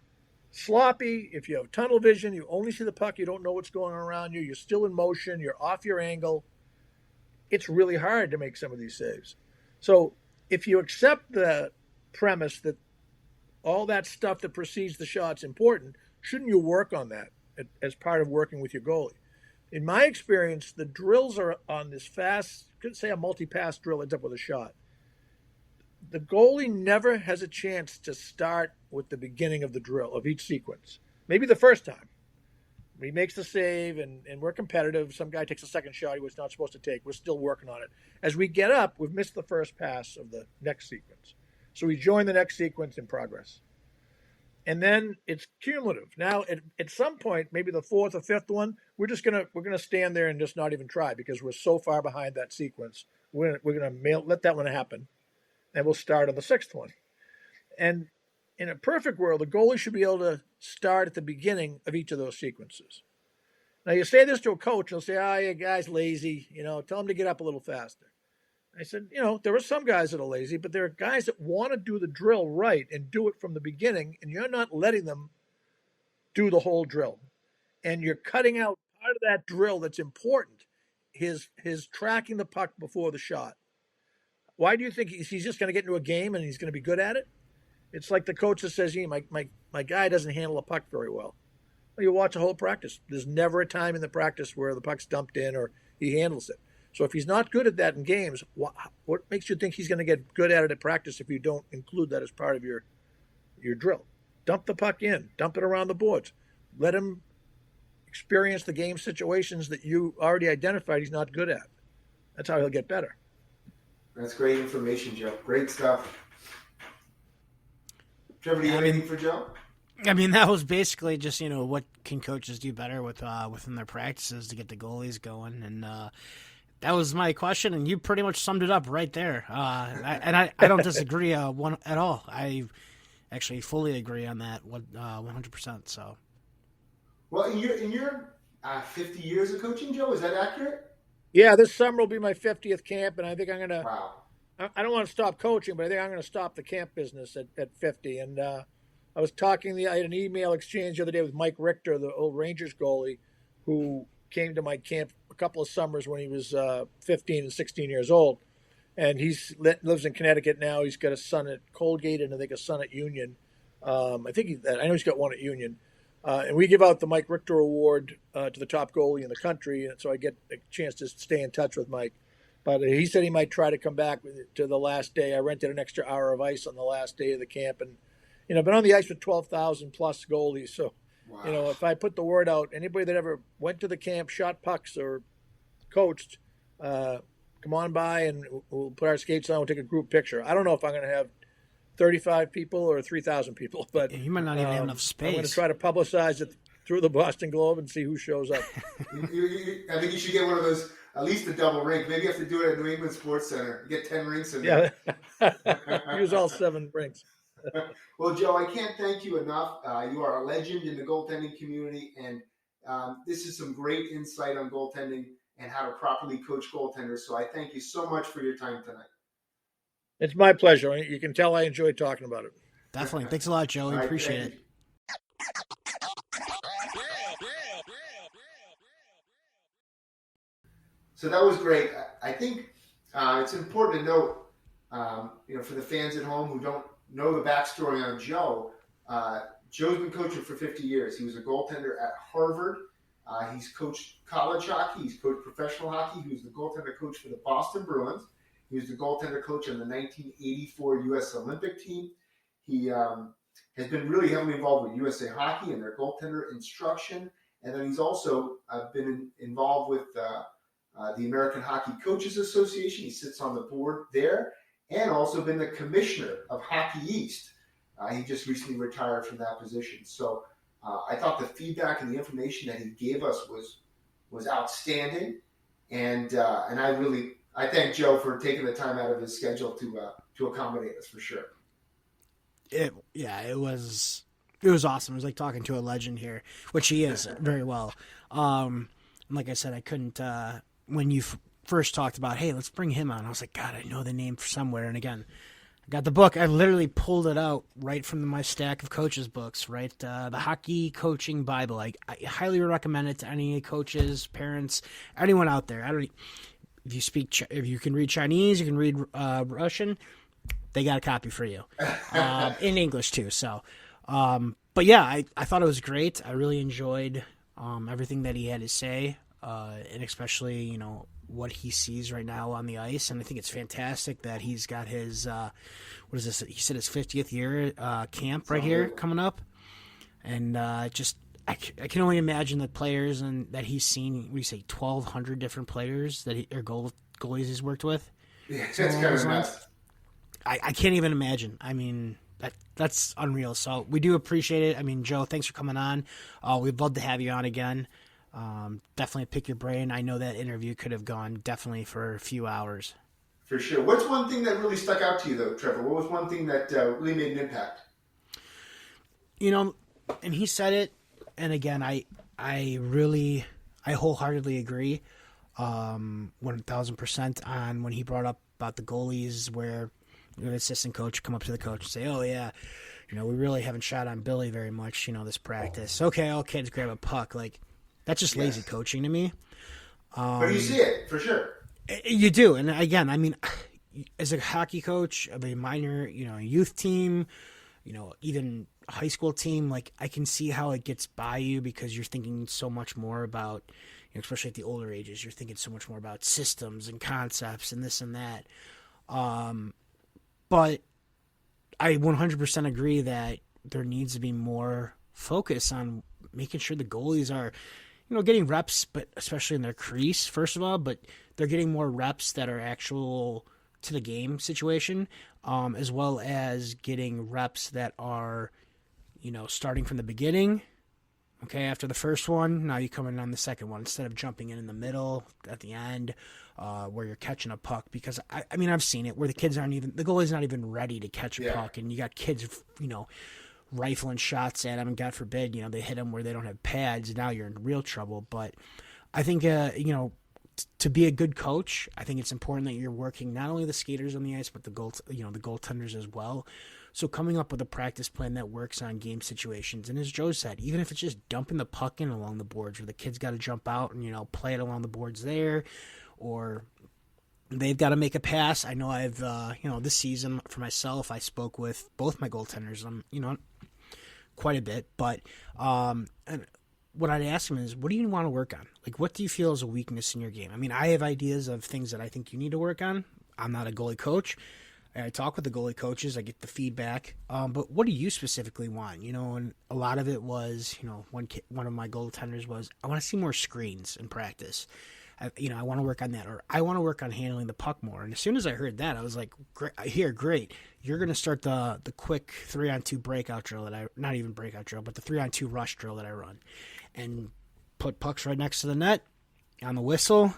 sloppy, if you have tunnel vision, you only see the puck, you don't know what's going on around you, you're still in motion, you're off your angle, it's really hard to make some of these saves. So if you accept the premise that all that stuff that precedes the shot's important, shouldn't you work on that as part of working with your goalie? In my experience, the drills are on this fast, could say a multi-pass drill ends up with a shot. The goalie never has a chance to start with the beginning of the drill, of each sequence. Maybe the first time. He makes the save, and we're competitive. Some guy takes a second shot he was not supposed to take. We're still working on it. As we get up, we've missed the first pass of the next sequence. So we join the next sequence in progress. And then it's cumulative. Now, at some point, maybe the fourth or fifth one, we're gonna stand there and just not even try because we're so far behind that sequence. We're gonna let that one happen, and we'll start on the sixth one. And in a perfect world, the goalie should be able to start at the beginning of each of those sequences. Now, you say this to a coach, he'll say, your guy's lazy. Tell him to get up a little faster. I said, there are some guys that are lazy, but there are guys that want to do the drill right and do it from the beginning, and you're not letting them do the whole drill. And you're cutting out part of that drill that's important, his tracking the puck before the shot. Why do you think he's just going to get into a game and he's going to be good at it? It's like the coach that says, my guy doesn't handle a puck very well. Well, you watch a whole practice. There's never a time in the practice where the puck's dumped in or he handles it. So if he's not good at that in games, what makes you think he's going to get good at it at practice if you don't include that as part of your drill? Dump the puck in. Dump it around the boards. Let him experience the game situations that you already identified he's not good at. That's how he'll get better. That's great information, Joe. Great stuff. Trevor, do you have anything for Joe? I mean, that was basically just, what can coaches do better with within their practices to get the goalies going, and that was my question, and you pretty much summed it up right there. I don't disagree at all. I actually fully agree on that 100%. So, well, in your 50 years of coaching, Joe, is that accurate? Yeah, this summer will be my 50th camp, and I think I'm going to. Wow. I don't want to stop coaching, but I think I'm going to stop the camp business at 50. And I was talking. I had an email exchange the other day with Mike Richter, the old Rangers goalie, who came to my camp a couple of summers when he was 15 and 16 years old. And lives in Connecticut now. He's got a son at Colgate and I think a son at Union. I know he's got one at Union. And we give out the Mike Richter Award to the top goalie in the country, and so I get a chance to stay in touch with Mike. But he said he might try to come back to the last day. I rented an extra hour of ice on the last day of the camp, and been on the ice with 12,000 plus goalies. So, wow. If I put the word out, anybody that ever went to the camp, shot pucks, or coached, come on by and we'll put our skates on. We'll take a group picture. I don't know if I'm going to have 35 people or 3,000 people, but you might not even have enough space. I'm going to try to publicize it through the Boston Globe and see who shows up. I think you should get one of those, at least a double rink. Maybe you have to do it at New England Sports Center. You get 10 rinks in there. Yeah, use all 7 rinks. Well, Joe, I can't thank you enough. You are a legend in the goaltending community, and this is some great insight on goaltending and how to properly coach goaltenders. So I thank you so much for your time tonight. It's my pleasure. You can tell I enjoy talking about it. Definitely. Thanks a lot, Joe. We appreciate it. So that was great. I think it's important to note, for the fans at home who don't know the backstory on Joe, Joe's been coaching for 50 years. He was a goaltender at Harvard. He's coached college hockey. He's coached professional hockey. He was the goaltender coach for the Boston Bruins. He was the goaltender coach on the 1984 U.S. Olympic team. He has been really heavily involved with USA Hockey and their goaltender instruction. And then he's also been involved with the American Hockey Coaches Association. He sits on the board there, and also been the commissioner of Hockey East. He just recently retired from that position. So I thought the feedback and the information that he gave us was outstanding. And I thank Joe for taking the time out of his schedule to accommodate us, for sure. It was awesome. It was like talking to a legend here, which he is very well. Like I said, I couldn't when you first talked about, hey, let's bring him on. I was like, God, I know the name somewhere. And again, I got the book. I literally pulled it out right from my stack of coaches' books. Right, the Hockey Coaching Bible. I highly recommend it to any coaches, parents, anyone out there. If you can read Chinese, you can read Russian, they got a copy for you in English too. So, but yeah, I thought it was great. I really enjoyed everything that he had to say, and especially what he sees right now on the ice. And I think it's fantastic that he's got his what is this? He said his 50th year camp right here coming up, and I can only imagine the players and that he's seen. We say 1,200 different players that goalies he's worked with. Yeah, it's kind of nuts. I can't even imagine. I mean, that's unreal. So we do appreciate it. I mean, Joe, thanks for coming on. We'd love to have you on again. Definitely pick your brain. I know that interview could have gone definitely for a few hours. For sure. What's one thing that really stuck out to you, though, Trevor? What was one thing that really made an impact? And he said it. And again, I wholeheartedly agree, 1,000% on when he brought up about the goalies, where an assistant coach come up to the coach and say, "Oh yeah, we really haven't shot on Billy very much, this practice. Okay, all kids grab a puck." Like, that's just lazy coaching to me. But you see it for sure. You do, and again, I mean, as a hockey coach of a minor, youth team, even a high school team, like, I can see how it gets by you because you're thinking so much more about, especially at the older ages, you're thinking so much more about systems and concepts and this and that. But I 100% agree that there needs to be more focus on making sure the goalies are, getting reps, but especially in their crease, first of all, but they're getting more reps that are actual to the game situation, as well as getting reps that are, starting from the beginning. Okay, after the first one, now you come in on the second one instead of jumping in the middle at the end, where you're catching a puck. Because I've seen it where the goalie's not even ready to catch a puck, and you got kids, rifling shots at them, and God forbid, they hit them where they don't have pads. Now you're in real trouble. But I think, to be a good coach, I think it's important that you're working not only the skaters on the ice, but the goaltenders as well. So coming up with a practice plan that works on game situations. And as Joe said, even if it's just dumping the puck in along the boards where the kid's got to jump out and, play it along the boards there, or they've got to make a pass. I know I've, this season for myself, I spoke with both my goaltenders, quite a bit. But and what I'd ask them is, what do you want to work on? Like, what do you feel is a weakness in your game? I have ideas of things that I think you need to work on. I'm not a goalie coach. I talk with the goalie coaches. I get the feedback. But what do you specifically want? And a lot of it was, one of my goaltenders was, I want to see more screens in practice. I want to work on that, or I want to work on handling the puck more. And as soon as I heard that, I was like, great. You're going to start the quick 3-on-2 breakout drill not even breakout drill, but the 3-on-2 rush drill that I run, and put pucks right next to the net on the whistle.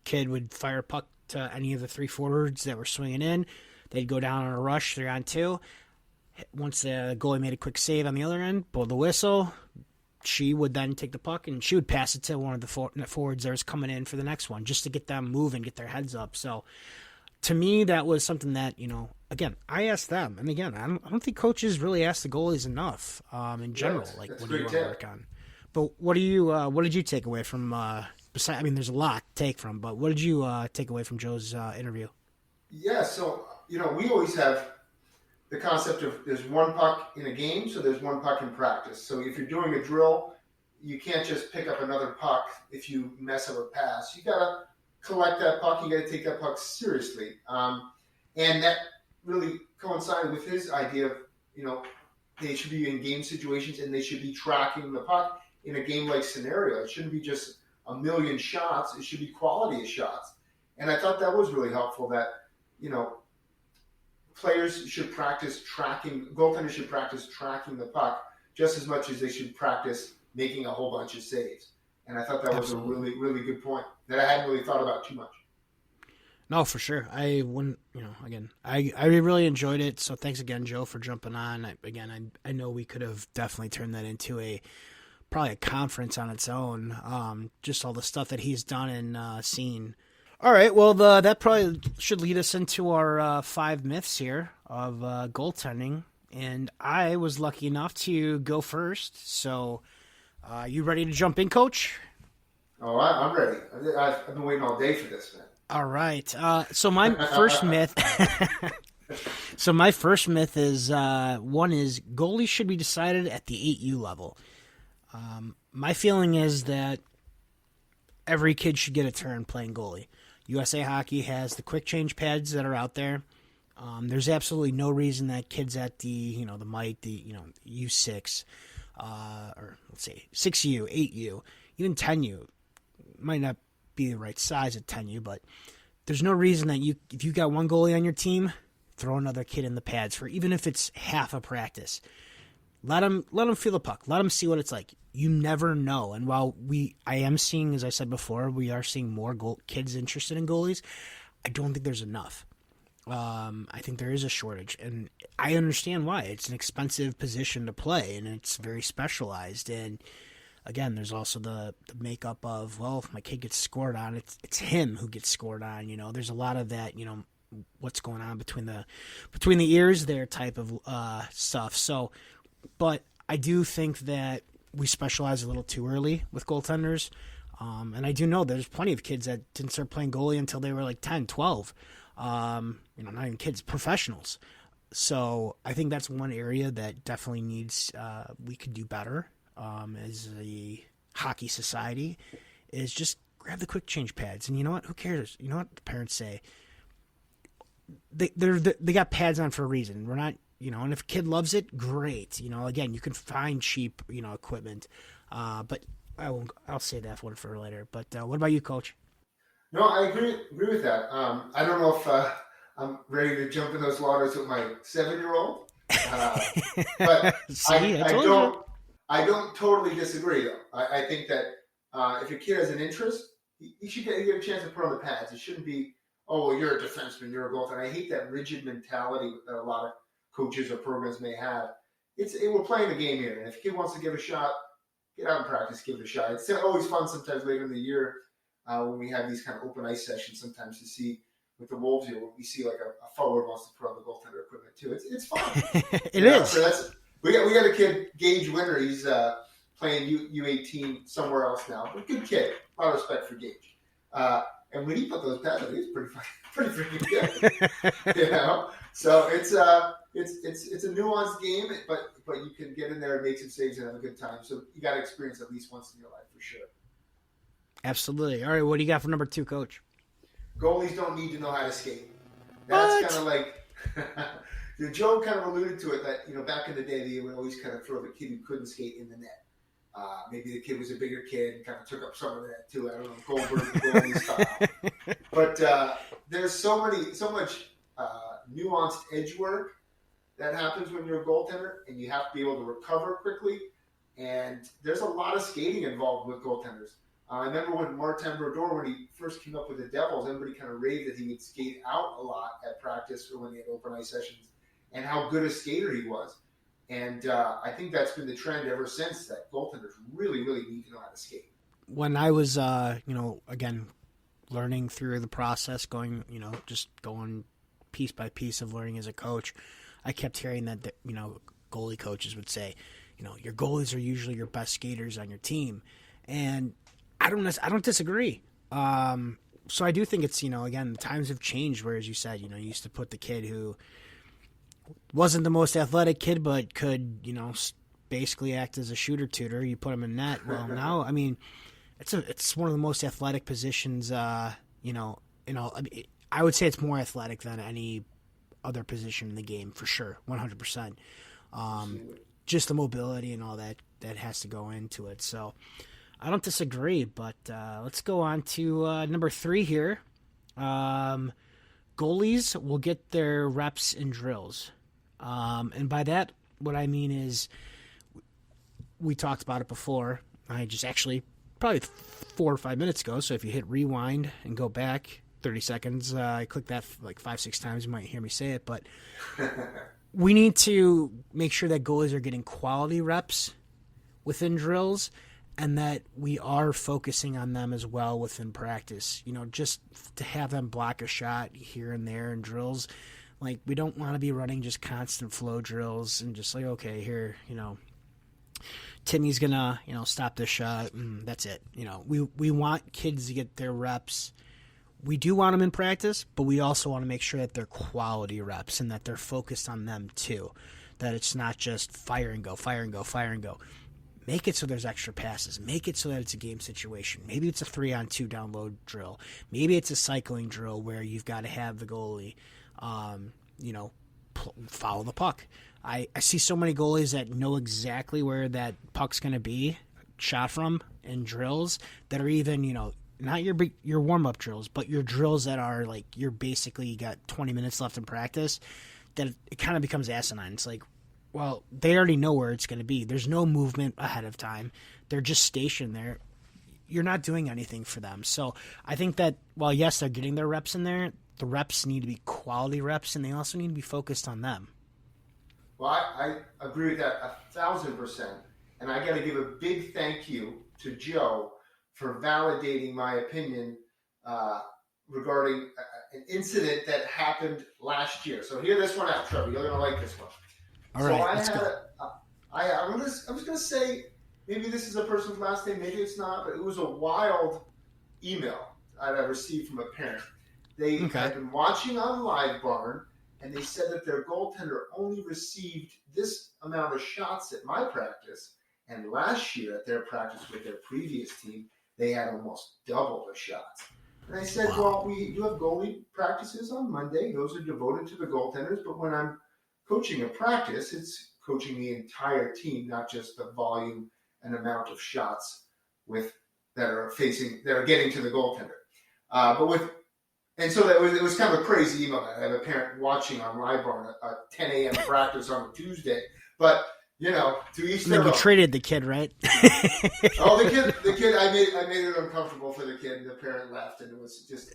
Kid would fire a puck to any of the 3 forwards that were swinging in. They'd go down on a rush 3-on-2. Once the goalie made a quick save on the other end, blow the whistle. She would then take the puck and she would pass it to one of the forwards that was coming in for the next one, just to get them moving, get their heads up. So to me, that was something that, again, I asked them. And again, I don't think coaches really ask the goalies enough in general. What do you want to work on? But what did you take away from, there's a lot to take from, but what did you take away from Joe's interview? Yeah, so, we always have the concept of there's one puck in a game, so there's one puck in practice. So if you're doing a drill, you can't just pick up another puck if you mess up a pass. You got to collect that puck. You got to take that puck seriously. And that really coincided with his idea of, they should be in game situations and they should be tracking the puck in a game-like scenario. It shouldn't be just a million shots. It should be quality of shots. And I thought that was really helpful that, players should practice goaltenders should practice tracking the puck just as much as they should practice making a whole bunch of saves. And I thought that was a really, really good point that I hadn't really thought about too much. No, for sure. I really enjoyed it. So thanks again, Joe, for jumping on. I know we could have definitely turned that into probably a conference on its own. Just all the stuff that he's done and seen. All right, well, that probably should lead us into our 5 myths here of goaltending. And I was lucky enough to go first. So you ready to jump in, Coach? Oh, I'm ready. I've been waiting all day for this, man. All right. So my first myth. So my first myth is one is goalies should be decided at the 8U level. My feeling is that every kid should get a turn playing goalie. USA Hockey has the quick change pads that are out there. There's absolutely no reason that kids at the the Mike, U6, or let's say 6U, 8U, even 10U, might not be the right size at 10U, but there's no reason that if you got one goalie on your team, throw another kid in the pads for even if it's half a practice. Let them feel the puck. Let them see what it's like. You never know. And while I am seeing, as I said before, we are seeing more kids interested in goalies, I don't think there's enough. I think there is a shortage, and I understand why. It's an expensive position to play, and it's very specialized. And again, there's also the makeup of, well, if my kid gets scored on, it's him who gets scored on. There's a lot of that. What's going on between the ears there type of stuff. So, but I do think that we specialize a little too early with goaltenders. And I do know there's plenty of kids that didn't start playing goalie until they were like 10, 12. Not even kids, professionals. So I think that's one area that definitely needs, we could do better as a hockey society, is just grab the quick change pads. And you know what? Who cares? You know what the parents say? They got pads on for a reason. We're not, and if a kid loves it, great. Again, you can find cheap, equipment. But I'll say that one for later. But what about you, Coach? No, I agree with that. I don't know if I'm ready to jump in those waters with my 7-year-old. But See, I told you. I don't totally disagree though. I think that if a kid has an interest, he should get a chance to put on the pads. It shouldn't be, oh, well, you're a defenseman, you're a goaltender. I hate that rigid mentality that a lot of coaches or programs may have. We're playing the game here, and if a kid wants to give a shot, get out and practice, give it a shot. It's always fun sometimes later in the year when we have these kind of open ice sessions. Sometimes to see with the Wolves here, when we see like a forward wants to put on the goaltender equipment too. It's fun. It is. So we got a kid, Gage Winter. He's playing U18 somewhere else now. But good kid. A lot of respect for Gage. And when he put those pads on, he was pretty freaking good. You know, so it's a nuanced game, but you can get in there and make some saves and have a good time. So you got to experience at least once in your life for sure. Absolutely. All right, what do you got for number 2, Coach? Goalies don't need to know how to skate. That's kind of like Joe kind of alluded to it that back in the day they would always kind of throw the kid who couldn't skate in the net. Maybe the kid was a bigger kid and kind of took up some of that too. I don't know, Goldberg goalie style. But there's so much nuanced edge work that happens when you're a goaltender, and you have to be able to recover quickly. And there's a lot of skating involved with goaltenders. I remember when Martin Brodeur, when he first came up with the Devils, everybody kind of raved that he would skate out a lot at practice or when they had open ice sessions, and how good a skater he was. And I think that's been the trend ever since, that goaltenders really, really need to know how to skate. When I was, again, learning through the process, going piece by piece of learning as a coach, I kept hearing that, goalie coaches would say, your goalies are usually your best skaters on your team. And I don't disagree. So I do think it's, again, the times have changed, where, as you said, you used to put the kid who wasn't the most athletic kid, but could, basically act as a shooter tutor. You put him in net. Well, now, I mean, it's one of the most athletic positions, I would say it's more athletic than any other position in the game, for sure, 100%. Just the mobility and all that has to go into it. So I don't disagree, but let's go on to number 3 here. Goalies will get their reps in drills. And by that, what I mean is, we talked about it before. I just actually, probably 4 or 5 minutes ago, so if you hit rewind and go back 30 seconds, I clicked that like 5-6 times, you might hear me say it, but we need to make sure that goalies are getting quality reps within drills, and that we are focusing on them as well within practice. Just to have them block a shot here and there in drills. Like, we don't want to be running just constant flow drills and just like, okay, here, Timmy's gonna, stop this shot. That's it. We want kids to get their reps. We do want them in practice, but we also want to make sure that they're quality reps and that they're focused on them too. That it's not just fire and go, fire and go, fire and go. Make it so there's extra passes. Make it so that it's a game situation. Maybe it's a 3-on-2 download drill. Maybe it's a cycling drill where you've got to have the goalie, follow the puck. I see so many goalies that know exactly where that puck's going to be shot from in drills that are even, not your warm-up drills, but your drills that are like, you're basically got 20 minutes left in practice, that it kind of becomes asinine. It's like, well, they already know where it's going to be. There's no movement ahead of time. They're just stationed there. You're not doing anything for them. So I think that while, yes, they're getting their reps in there, the reps need to be quality reps, and they also need to be focused on them. Well, I agree with that 1,000%. And I got to give a big thank you to Joe for validating my opinion regarding an incident that happened last year. So hear this one out, Trevor. You're going to like this one. All right, let's go. I was going to say, maybe this is a person's last name, maybe it's not, but it was a wild email I received from a parent. They had been watching on Live Barn, and they said that their goaltender only received this amount of shots at my practice, and last year at their practice with their previous team, they had almost double the shots. And I said, well, we do have goalie practices on Monday. Those are devoted to the goaltenders, but when I'm coaching a practice, it's coaching the entire team, not just the volume and amount of shots that are getting to the goaltender. But with And so it was kind of a crazy email. I have a parent watching on LiveBarn a 10 a.m. practice on a Tuesday. But, to each And then you own. traded the kid, right? Oh, the kid, I made it uncomfortable for the kid, and the parent left, and it was just,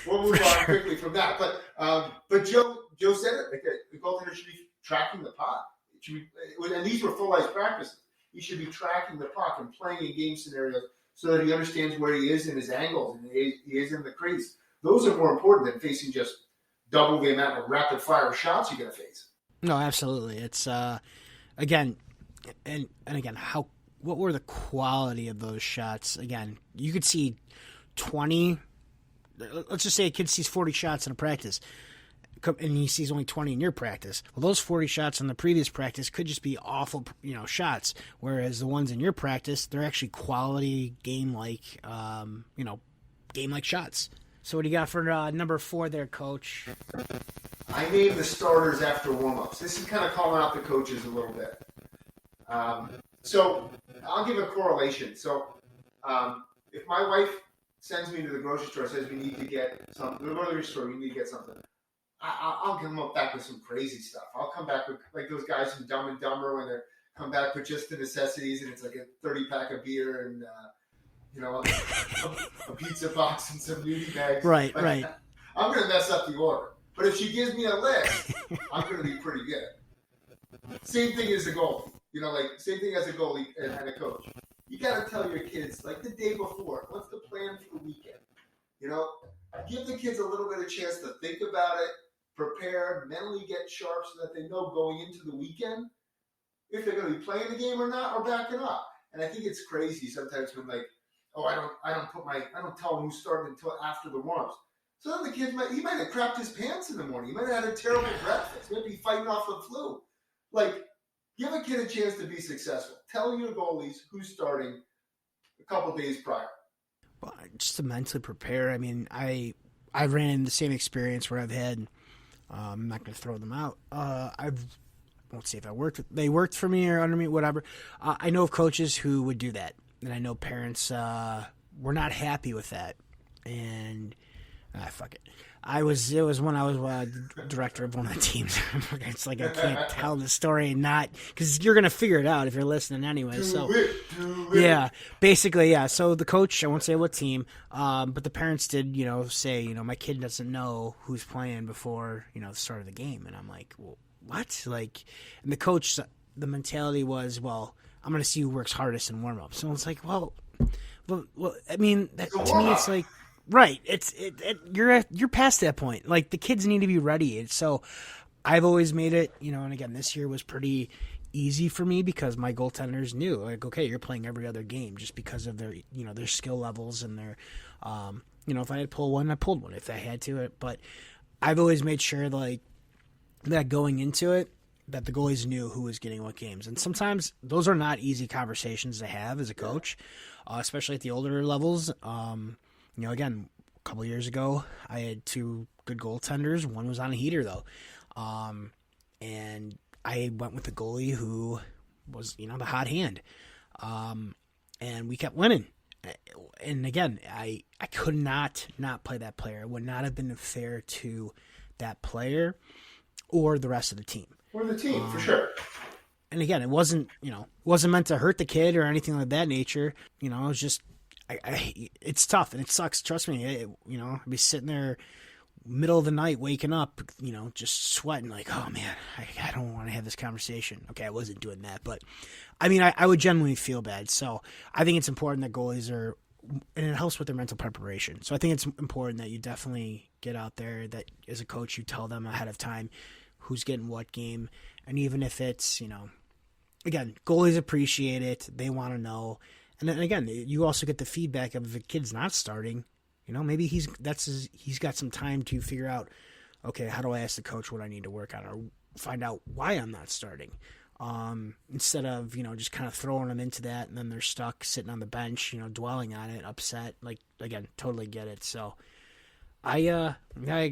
we'll move on quickly from that. But Joe said it. Like, the goaltender should be tracking the puck. And these were full ice practices. He should be tracking the puck and playing in game scenarios so that he understands where he is in his angles and he is in the crease. Those are more important than facing just double the amount of rapid fire shots you're going to face. No, absolutely. It's again, and again, what were the quality of those shots? Again, you could see 20. Let's just say a kid sees 40 shots in a practice, and he sees only 20 in your practice. Well, those 40 shots in the previous practice could just be awful, shots. Whereas the ones in your practice, they're actually quality game-like shots. So what do you got for number 4 there, Coach? I named the starters after warm-ups. This is kind of calling out the coaches a little bit. So I'll give a correlation. So if my wife sends me to the grocery store and says we need to get something, go to the store, we need to get something, I'll come back with some crazy stuff. I'll come back with like those guys from Dumb and Dumber when they come back with just the necessities, and it's like a 30-pack of beer and a pizza box and some nudie bags. Right. I'm going to mess up the order. But if she gives me a list, I'm going to be pretty good. Same thing as a goalie. Same thing as a goalie and a coach. You got to tell your kids, like the day before, what's the plan for the weekend? Give the kids a little bit of chance to think about it, prepare, mentally get sharp so that they know going into the weekend if they're going to be playing the game or not, or backing up. And I think it's crazy sometimes when I don't tell them who's starting until after the warm-ups. So then the kid he might have crapped his pants in the morning. He might have had a terrible breakfast. He might be fighting off the flu. Give a kid a chance to be successful. Tell your goalies who's starting a couple days prior. Well, just to mentally prepare. I mean, I ran the same experience where I've had. I'm not going to throw them out. I won't say if they worked for me or under me, whatever. I know of coaches who would do that, and I know parents were not happy with that. And fuck it. It was when I was director of one of the teams. It's like I can't tell the story and not, because you're gonna figure it out if you're listening anyway. Yeah, basically, yeah. So the coach, I won't say what team, but the parents did, say, my kid doesn't know who's playing before, the start of the game, and I'm like, well, what? And the coach, the mentality was, well, I'm gonna see who works hardest in warm up. So it's like, well, I mean, to me, it's like. Right. You're past that point. Like, the kids need to be ready. And so I've always made it, and again, this year was pretty easy for me because my goaltenders knew, like, okay, you're playing every other game just because of their, their skill levels and their, if I had to pull one, I pulled one if I had to. But I've always made sure, that going into it, that the goalies knew who was getting what games. And sometimes those are not easy conversations to have as a coach, especially at the older levels. Again, a couple of years ago, I had 2 good goaltenders. One was on a heater, though. And I went with the goalie who was, the hot hand. And we kept winning. And again, I could not play that player. It would not have been fair to that player or the rest of the team. Or the team, for sure. And again, it wasn't meant to hurt the kid or anything like that nature. It was just, it's tough and it sucks. Trust me. I'd be sitting there middle of the night, waking up, just sweating like, oh man, I don't want to have this conversation. Okay. I wasn't doing that, but I mean, I would genuinely feel bad. So I think it's important that goalies are, and it helps with their mental preparation. So I think it's important that you definitely get out there, that as a coach, you tell them ahead of time who's getting what game. And even if it's, again, goalies appreciate it. They want to know. And then again, you also get the feedback of if a kid's not starting, maybe he's got some time to figure out, okay, how do I ask the coach what I need to work on or find out why I'm not starting? Instead of, just kind of throwing them into that and then they're stuck sitting on the bench, dwelling on it, upset. Like, again, totally get it. So I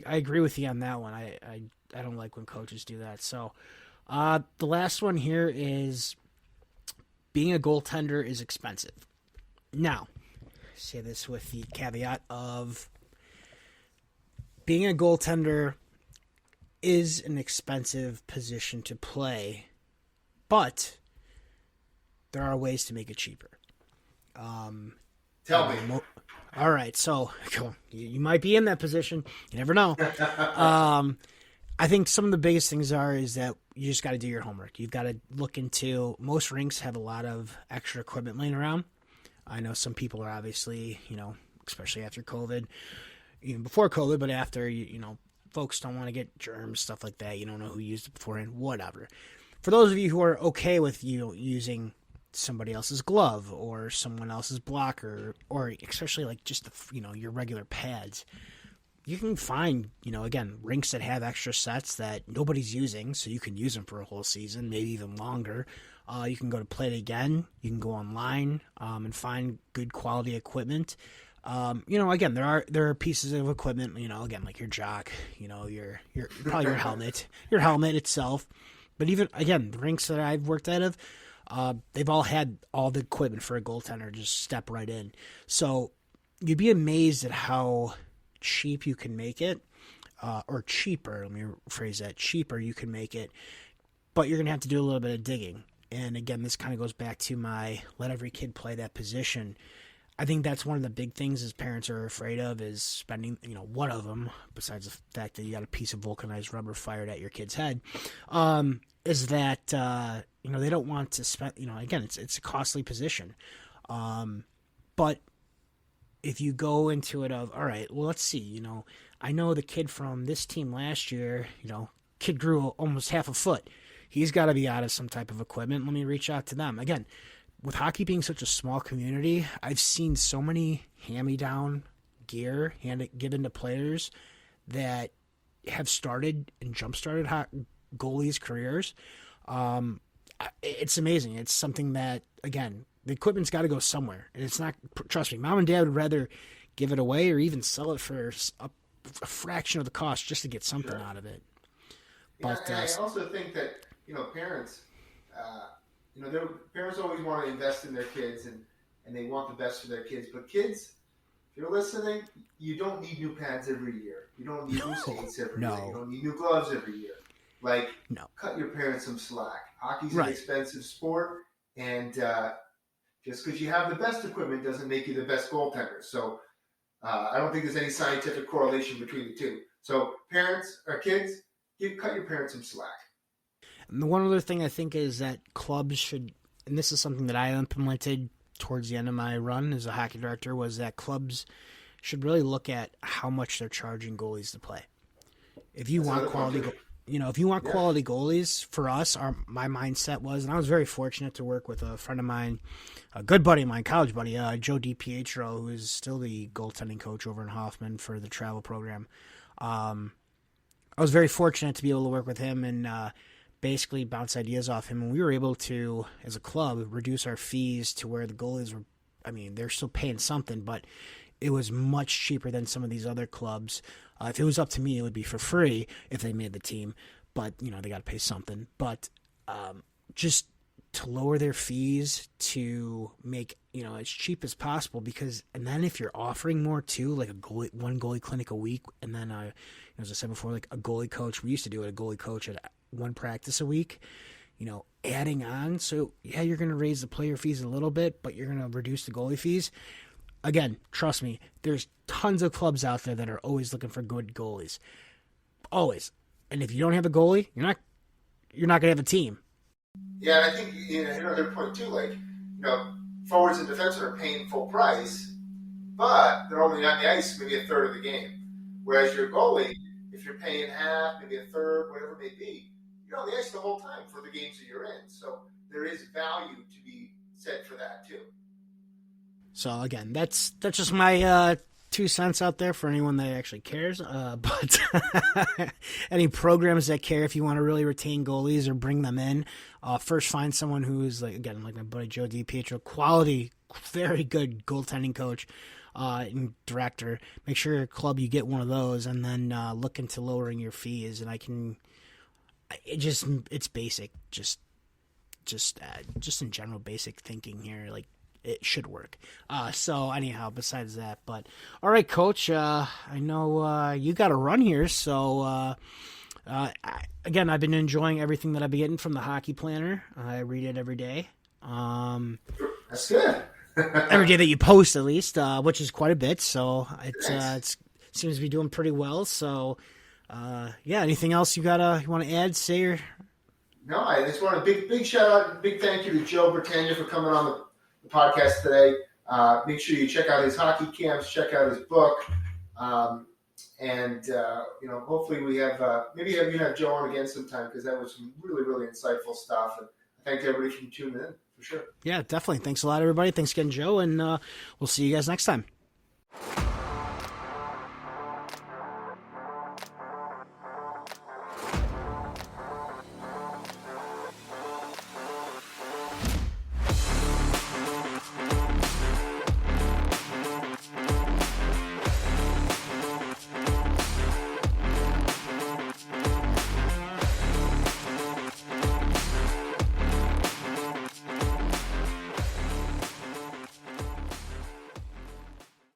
agree with you on that one. I don't like when coaches do that. So the last one here is being a goaltender is expensive. Now, say this with the caveat of being a goaltender is an expensive position to play, but there are ways to make it cheaper. Tell me. All right, so you might be in that position. You never know. I think some of the biggest things is that you just got to do your homework. You've got to look into, most rinks have a lot of extra equipment laying around. I know some people are obviously, especially after COVID, even before COVID, but after, folks don't want to get germs, stuff like that. You don't know who used it beforehand, whatever. For those of you who are okay with, using somebody else's glove or someone else's blocker, or especially like just, your regular pads, you can find, again, rinks that have extra sets that nobody's using, so you can use them for a whole season, maybe even longer. You can go to Play It Again. You can go online and find good quality equipment. Again, there are pieces of equipment, again, like your jock, your probably your helmet itself. But even, again, the rinks that I've worked out of, they've all had all the equipment for a goaltender, just step right in. So you'd be amazed at how cheap you can make it, or cheaper, let me rephrase that, cheaper you can make it, but you're going to have to do a little bit of digging. And again, this kind of goes back to my let every kid play that position. I think that's one of the big things as parents are afraid of is spending, one of them, besides the fact that you got a piece of vulcanized rubber fired at your kid's head, is that, they don't want to spend, again, it's a costly position. But if you go into it of, all right, well, let's see, I know the kid from this team last year, kid grew almost half a foot. He's got to be out of some type of equipment. Let me reach out to them. Again, with hockey being such a small community, I've seen so many hand-me-down gear given to players that have started and jump-started goalies' careers. It's amazing. It's something that, again, the equipment's got to go somewhere. And it's not, trust me, mom and dad would rather give it away or even sell it for a fraction of the cost just to get something out of it. But I also think that, parents, their parents always want to invest in their kids and they want the best for their kids. But kids, if you're listening, you don't need new pads every year. You don't need new skates every year. You don't need new gloves every year. Cut your parents some slack. Hockey's an expensive sport, and just because you have the best equipment doesn't make you the best goaltender. So I don't think there's any scientific correlation between the two. So parents or kids, cut your parents some slack. And the one other thing I think is that clubs should, and this is something that I implemented towards the end of my run as a hockey director, was that clubs should really look at how much they're charging goalies to play. If you want quality, quality goalies, for us, my mindset was, and I was very fortunate to work with a friend of mine, a good buddy of mine, college buddy, Joe DiPietro, who is still the goaltending coach over in Hoffman for the travel program. I was very fortunate to be able to work with him and basically bounce ideas off him, and we were able to, as a club, reduce our fees to where the goalies were, they're still paying something, but it was much cheaper than some of these other clubs. If it was up to me, it would be for free if they made the team, but, they got to pay something. But just to lower their fees to make, as cheap as possible, because, and then if you're offering more too, like one goalie clinic a week, and then, as I said before, like a goalie coach, we used to do it, a goalie coach at one practice a week, adding on. So yeah, you're going to raise the player fees a little bit, but you're going to reduce the goalie fees. Again, trust me, there's tons of clubs out there that are always looking for good goalies. Always. And if you don't have a goalie, you're not going to have a team. Yeah, and I think another point too, forwards and defensemen are paying full price, but they're only on the ice maybe a third of the game. Whereas your goalie, if you're paying half, maybe a third, whatever it may be, you're on the ice the whole time for the games that you're in. So there is value to be said for that too. So again, that's just my 2 cents out there for anyone that actually cares. But any programs that care, if you want to really retain goalies or bring them in, first find someone who's like my buddy Joe DiPietro, quality, very good goaltending coach and director. Make sure your club you get one of those, and then look into lowering your fees. And it's basic, just in general, basic thinking here. Like, it should work. So anyhow, besides that, but all right, Coach. I know you got to run here, so again, I've been enjoying everything that I've been getting from the Hockey Planner. I read it every day. That's good. Every day that you post, at least, which is quite a bit. So it seems to be doing pretty well. So anything else you want to add, say? Or... No, I just want a big shout out, big thank you to Joe Bertagna for coming on the podcast today. Make sure you check out his hockey camps, check out his book, and hopefully we have maybe you have Joe on again sometime, because that was some really, really insightful stuff. And I thank everybody for tuning in, for sure. Yeah, definitely. Thanks a lot, everybody. Thanks again, Joe, and we'll see you guys next time.